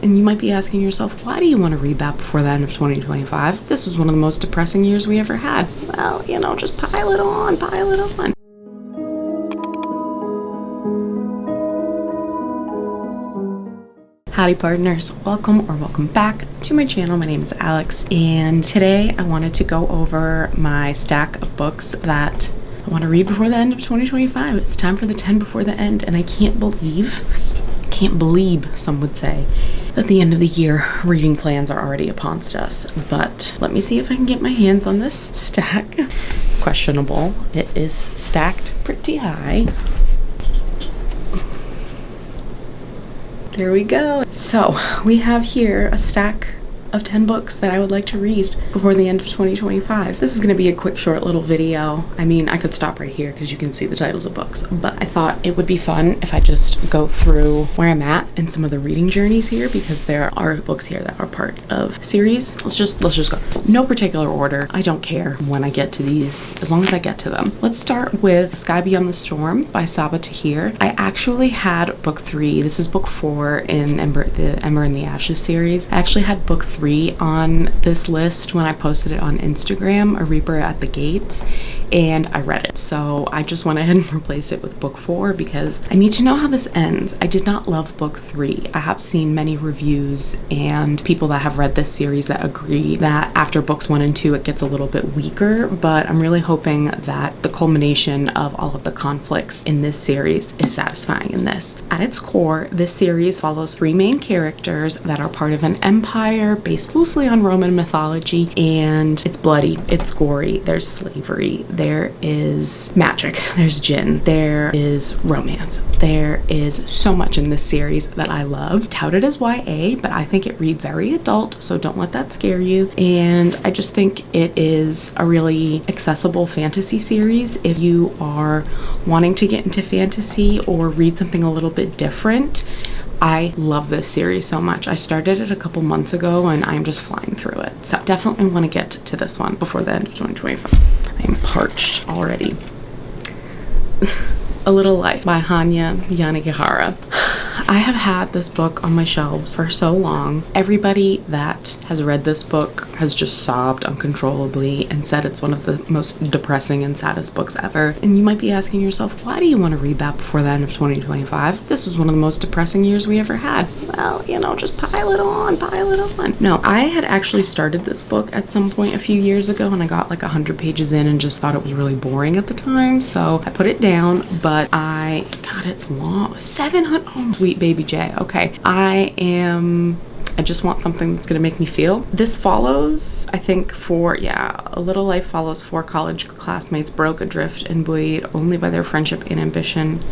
And you might be asking yourself, why do you want to read that before the end of 2025? This was one of the most depressing years we ever had. Well, you know, just pile it on, pile it on. Howdy partners, welcome back to my channel. My name is Alex, and today I wanted to go over my stack of books that I want to read before the end of 2025. It's time for the 10 before the end, and I can't believe, some would say, that the end of the year reading plans are already upon us. But let me see if I can get my hands on this stack. Questionable. It is stacked pretty high. There we go. So we have here a stack of 10 books that I would like to read before the end of 2025. This is going to be a quick, short little video. I mean, I could stop right here because you can see the titles of books, but I thought it would be fun if I just go through where I'm at in some of the reading journeys here, because there are books here that are part of series. Let's just go. No particular order. I don't care when I get to these, as long as I get to them. Let's start with Sky Beyond the Storm by Sabaa Tahir. I actually had book 3. This is book 4 in the Ember and the Ashes series. I actually had book 3 on this list when I posted it on Instagram, A Reaper at the Gates, and I read it. So I just went ahead and replaced it with book 4 because I need to know how this ends. I did not love book 3. I have seen many reviews and people that have read this series that agree that after books 1 and 2 it gets a little bit weaker, but I'm really hoping that the culmination of all of the conflicts in this series is satisfying in this. At its core, this series follows 3 main characters that are part of an empire based loosely on Roman mythology, and it's bloody, it's gory, there's slavery, there is magic, there's djinn, there is romance. There is so much in this series that I love. Touted as YA, but I think it reads very adult, so don't let that scare you. And I just think it is a really accessible fantasy series if you are wanting to get into fantasy or read something a little bit different. I love this series so much. I started it a couple months ago and I'm just flying through it. So definitely want to get to this one before the end of 2025. I am parched already. A Little Life by Hanya Yanagihara. I have had this book on my shelves for so long. Everybody that has read this book has just sobbed uncontrollably and said it's one of the most depressing and saddest books ever. And you might be asking yourself, why do you want to read that before the end of 2025? This was one of the most depressing years we ever had. Well, you know, just pile it on, pile it on. No, I had actually started this book at some point a few years ago and I got like 100 pages in and just thought it was really boring at the time. So I put it down, but God, it's long. 700, oh, sweet baby J. Okay, I just want something that's gonna make me feel. This follows, I think, A Little Life follows 4 college classmates broke adrift and buoyed only by their friendship and ambition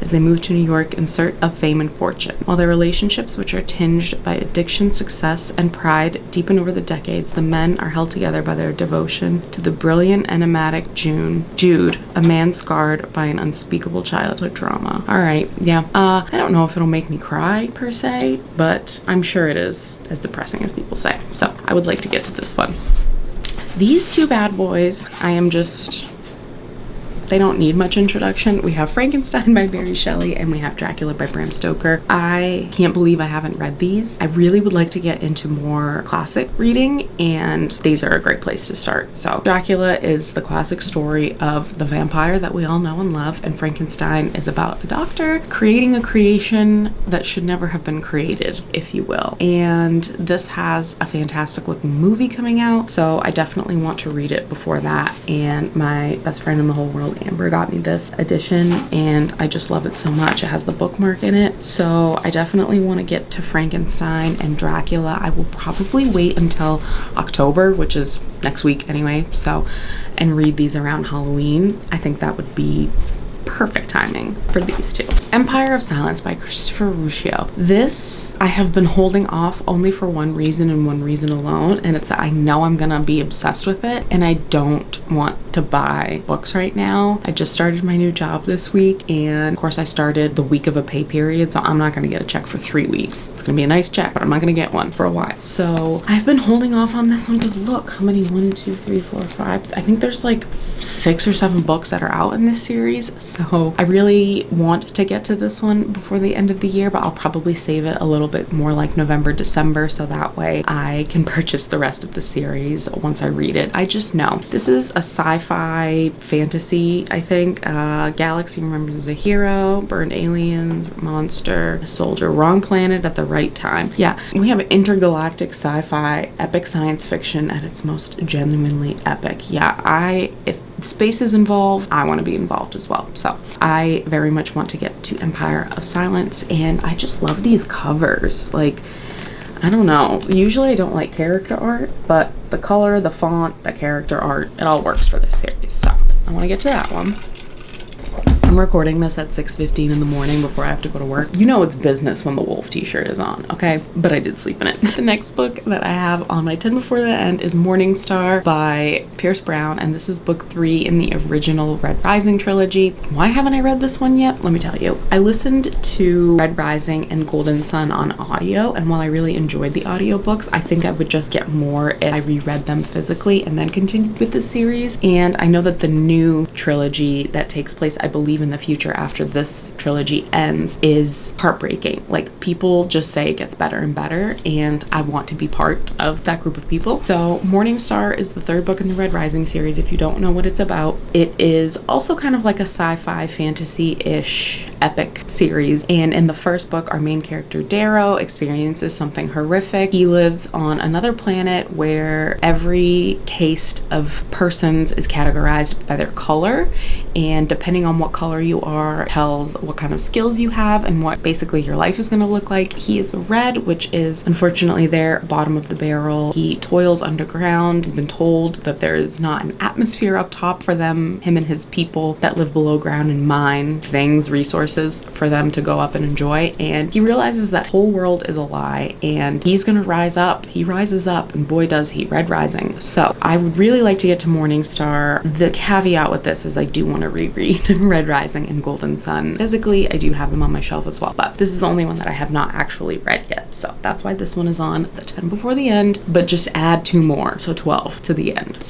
as they move to New York in search of fame and fortune. While their relationships, which are tinged by addiction, success, and pride, deepen over the decades, the men are held together by their devotion to the brilliant, enigmatic Jude, a man scarred by an unspeakable childhood trauma. All right, yeah. I don't know if it'll make me cry per se, but I'm sure it is as depressing as people say. So I would like to get to this one. These 2 bad boys, they don't need much introduction. We have Frankenstein by Mary Shelley and we have Dracula by Bram Stoker. I can't believe I haven't read these. I really would like to get into more classic reading, and these are a great place to start. So Dracula is the classic story of the vampire that we all know and love, and Frankenstein is about a doctor creating a creation that should never have been created, if you will. And this has a fantastic looking movie coming out, so I definitely want to read it before that. And my best friend in the whole world, Amber, got me this edition and I just love it so much. It has the bookmark in it, so I definitely want to get to Frankenstein and Dracula. I will probably wait until October, which is next week anyway, and read these around Halloween. I think that would be perfect timing for these 2. Empire of Silence by Christopher Ruccio. This I have been holding off only for one reason and one reason alone, and it's that I know I'm gonna be obsessed with it and I don't want to buy books right now. I just started my new job this week, and of course I started the week of a pay period, so I'm not gonna get a check for 3 weeks. It's gonna be a nice check, but I'm not gonna get one for a while. So I've been holding off on this one because look how many, 1, 2, 3, 4, 5, I think there's like 6 or 7 books that are out in this series. So I really want to get to this one before the end of the year, but I'll probably save it a little bit more like November, December, so that way I can purchase the rest of the series once I read it. I just know this is a sci-fi fantasy, I think. Galaxy remembers a hero, burned aliens, monster, a soldier, wrong planet at the right time. Yeah, we have intergalactic sci-fi, epic science fiction at its most genuinely epic. Yeah, if space is involved, I want to be involved as well. So I very much want to get to Empire of Silence, and I just love these covers. Like, I don't know, usually I don't like character art, but the color, the font, the character art, it all works for this series. So I want to get to that one. I'm recording this at 6:15 in the morning before I have to go to work. You know it's business when the wolf t-shirt is on, okay? But I did sleep in it. The next book that I have on my 10 before the end is Morning Star by Pierce Brown, and this is book 3 in the original Red Rising trilogy. Why haven't I read this one yet? Let me tell you. I listened to Red Rising and Golden Sun on audio, and while I really enjoyed the audiobooks, I think I would just get more if I reread them physically and then continued with the series. And I know that the new trilogy that takes place, I believe, in the future after this trilogy ends is heartbreaking. Like, people just say it gets better and better, and I want to be part of that group of people. So Morning Star is the 3rd book in the Red Rising series. If you don't know what it's about, it is also kind of like a sci-fi fantasy-ish epic series. And in the 1st book, our main character Darrow experiences something horrific. He lives on another planet where every caste of persons is categorized by their color, and depending on what color you are tells what kind of skills you have and what basically your life is going to look like. He is red, which is unfortunately their bottom of the barrel. He toils underground. He's been told that there is not an atmosphere up top for them, him and his people that live below ground, and mine things, resources for them to go up and enjoy. And he realizes that whole world is a lie, and he's going to rise up. He rises up, and boy does he. Red Rising. So I would really like to get to Morning Star. The caveat with this is I do want to reread Red Rising and Golden Sun. Physically, I do have them on my shelf as well, but this is the only one that I have not actually read yet. So that's why this one is on the 10 before the end, but just add 2 more, so 12 to the end.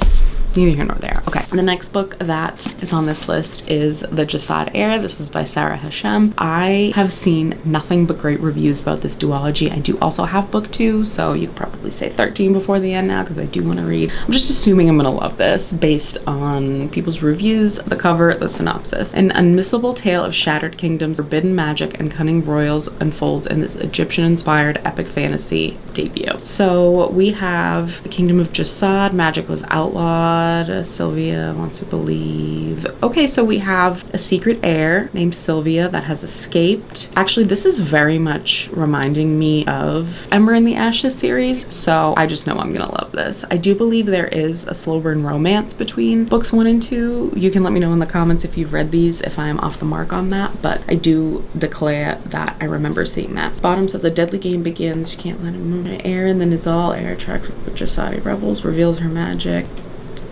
Neither here nor there. Okay, the next book that is on this list is The Jasad Heir. This is by Sarah Hashem. I have seen nothing but great reviews about this duology. I do also have book 2, so you could probably say 13 before the end now, because I do want to read. I'm just assuming I'm gonna love this based on people's reviews, the cover, the synopsis. An unmissable tale of shattered kingdoms, forbidden magic, and cunning royals unfolds in this Egyptian-inspired epic fantasy debut. So we have the Kingdom of Jasad. Magic was outlawed. Sylvia wants to believe. Okay, so we have a secret heir named Sylvia that has escaped. Actually, this is very much reminding me of Ember in the Ashes series, so I just know I'm gonna love this. I do believe there is a slow burn romance between books 1 and 2. You can let me know in the comments if you've read these, if I'm off the mark on that, but I do declare that I remember seeing that. Bottom says a deadly game begins. She can't let him move. Heir, and then Nizal, heir tracks with Jasadi rebels, reveals her magic.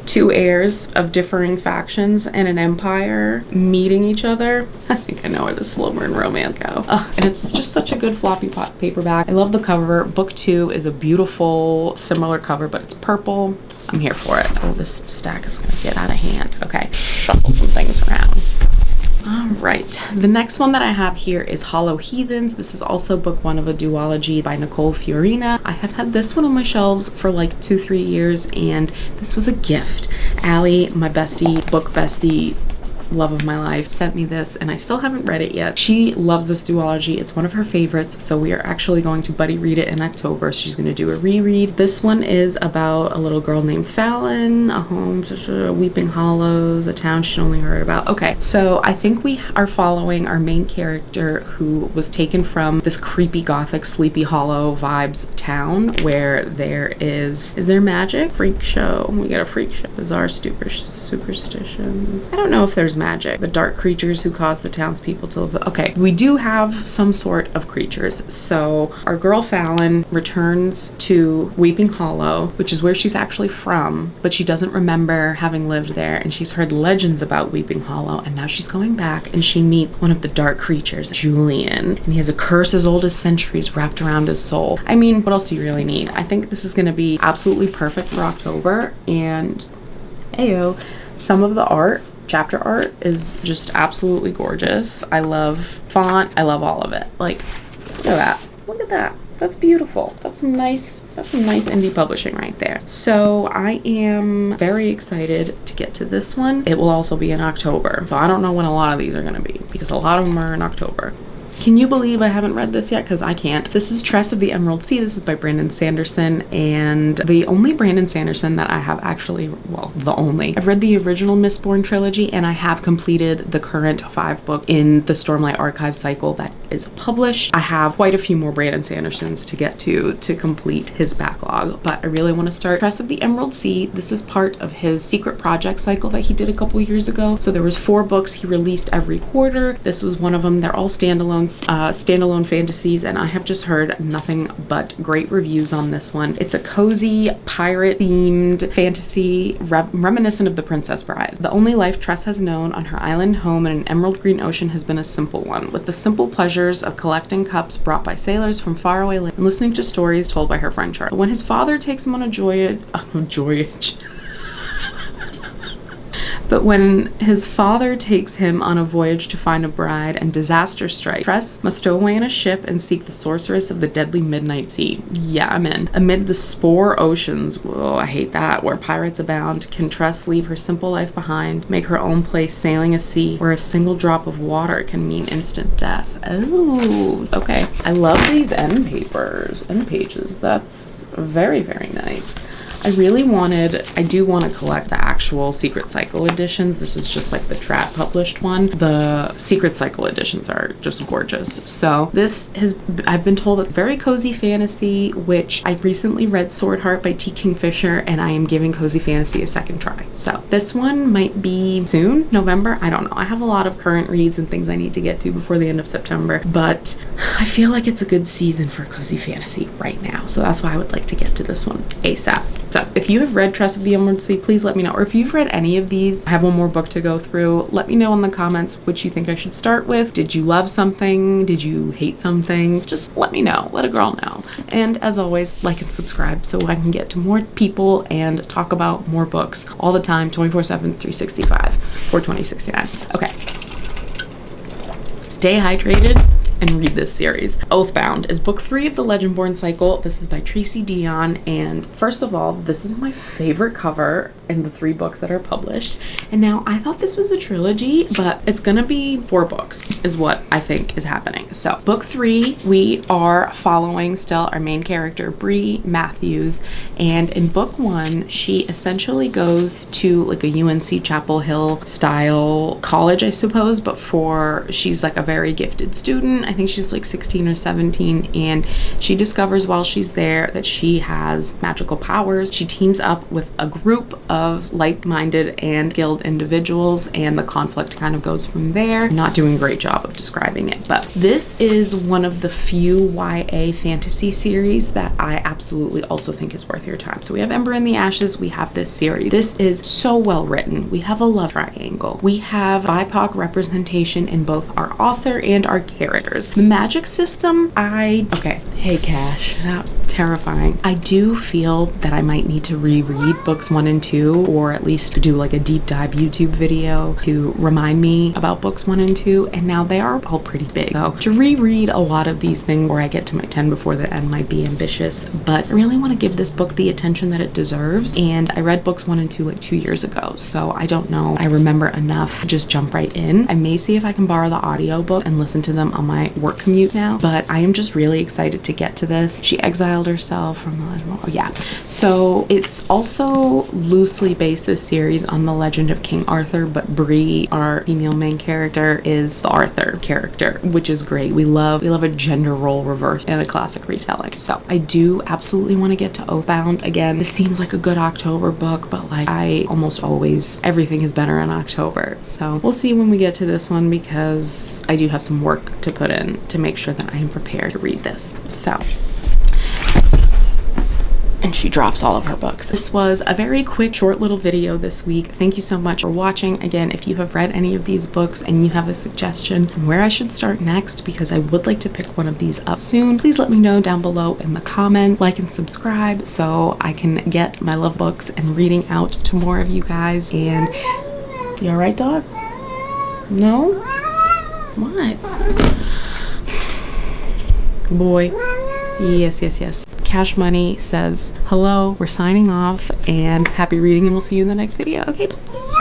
2 heirs of differing factions and an empire meeting each other. I think I know where the slow burn romance go. And it's just such a good floppy paperback. I love the cover. Book 2 is a beautiful similar cover, but it's purple. I'm here for it. Oh, this stack is gonna get out of hand. Okay, shuffle some things around. All right, the next one that I have here is Hollow Heathens. This is also book 1 of a duology by Nicole Fiorina. I have had this one on my shelves for like 2-3 years, and this was a gift. Allie, my bestie, book bestie, love of my life, sent me this, and I still haven't read it yet. She loves this duology. It's one of her favorites, so we are actually going to buddy read it in October. She's going to do a reread. This one is about a little girl named Fallon, a home, Weeping Hollows, a town she'd only heard about. Okay, so I think we are following our main character who was taken from this creepy gothic Sleepy Hollow vibes town where there is there magic? Freak show. We got a freak show. Bizarre superstitions. I don't know if there's magic. The dark creatures who cause the townspeople to live. Okay, we do have some sort of creatures. So our girl Fallon returns to Weeping Hollow, which is where she's actually from, but she doesn't remember having lived there, and she's heard legends about Weeping Hollow, and now she's going back and she meets one of the dark creatures, Julian, and he has a curse as old as centuries wrapped around his soul. I mean, what else do you really need? I think this is going to be absolutely perfect for October, and ayo, some of the art chapter art is just absolutely gorgeous. I love font. I love all of it. Like, look at that. Look at that. That's beautiful. That's nice. That's some nice indie publishing right there. So I am very excited to get to this one. It will also be in October. So I don't know when a lot of these are going to be, because a lot of them are in October. Can you believe I haven't read this yet? Because I can't. This is Tress of the Emerald Sea. This is by Brandon Sanderson, and the only Brandon Sanderson that I have actually, well, the only. I've read the original Mistborn trilogy, and I have completed the current 5-book in the Stormlight Archive cycle that is published. I have quite a few more Brandon Sandersons to get to complete his backlog, but I really want to start Tress of the Emerald Sea. This is part of his secret project cycle that he did a couple years ago. So there was 4 books he released every quarter. This was one of them. They're all standalone fantasies, and I have just heard nothing but great reviews on this one. It's a cozy pirate themed fantasy reminiscent of The Princess Bride. The only life Tress has known on her island home in an emerald green ocean has been a simple one, with the simple pleasures of collecting cups brought by sailors from faraway lands and listening to stories told by her friend Charlie. When his father takes him on a voyage But when his father takes him on a voyage to find a bride and disaster strikes, Tress must stow away in a ship and seek the sorceress of the deadly midnight sea. Yeah, I'm in. Amid the spore oceans, whoa, I hate that, where pirates abound, can Tress leave her simple life behind, make her own place sailing a sea where a single drop of water can mean instant death. Oh, okay. I love these end pages. That's very, very nice. I do want to collect the actual Secret Cycle editions. This is just like the Trap published one. The Secret Cycle editions are just gorgeous. So I've been told it's very cozy fantasy, which I recently read Sword Heart by T. Kingfisher, and I am giving cozy fantasy a second try. So this one might be soon, November. I don't know. I have a lot of current reads and things I need to get to before the end of September, but I feel like it's a good season for cozy fantasy right now. So that's why I would like to get to this one ASAP. So if you have read Tress of the Emerald Sea, please let me know. Or if you've read any of these, I have one more book to go through. Let me know in the comments which you think I should start with. Did you love something? Did you hate something? Just let me know. Let a girl know. And as always, like and subscribe so I can get to more people and talk about more books all the time, 24/7, 365, or 2069. Okay. Stay hydrated and read this series. Oathbound is book 3 of the Legendborn cycle. This is by Tracy Dion, and first of all, this is my favorite cover in the 3 books that are published. And now I thought this was a trilogy, but it's gonna be 4 books is what I think is happening. So book 3, we are following still our main character Bree Matthews, and in book 1 she essentially goes to like a UNC Chapel Hill style college, I suppose, but she's like a very gifted student. I think she's like 16 or 17, and she discovers while she's there that she has magical powers. She teams up with a group of like-minded and skilled individuals, and the conflict kind of goes from there. I'm not doing a great job of describing it, but this is one of the few YA fantasy series that I absolutely also think is worth your time. So we have Ember in the Ashes, we have this series. This is so well written. We have a love triangle. We have BIPOC representation in both our author and our characters. The magic system, hey Cash, terrifying. I do feel that I might need to reread books 1 and 2, or at least do like a deep dive YouTube video to remind me about books 1 and 2, and now they are all pretty big. So to reread a lot of these things where I get to my 10 before the end might be ambitious, but I really want to give this book the attention that it deserves, and I read books 1 and 2 like 2 years ago, so I don't know I remember enough to just jump right in. I may see if I can borrow the audiobook and listen to them on my work commute now, but I am just really excited to get to this. She exiled herself from so it's also loosely based, this series, on the legend of King Arthur, but Bree, our female main character, is the Arthur character, which is great. We love a gender role reverse in a classic retelling. So I do absolutely want to get to Oathbound. Again, this seems like a good October book, but like everything is better in October. So we'll see when we get to this one, because I do have some work to put in to make sure that I am prepared to read this. So, and she drops all of her books. This was a very quick, short little video this week. Thank you so much for watching. Again, if you have read any of these books and you have a suggestion on where I should start next, because I would like to pick one of these up soon, please let me know down below in the comment. Like and subscribe so I can get my love books and reading out to more of you guys. And You alright, dog? No? What? Boy. Yes, yes, yes. Cash Money says, hello, we're signing off, and happy reading, and we'll see you in the next video. Okay, bye.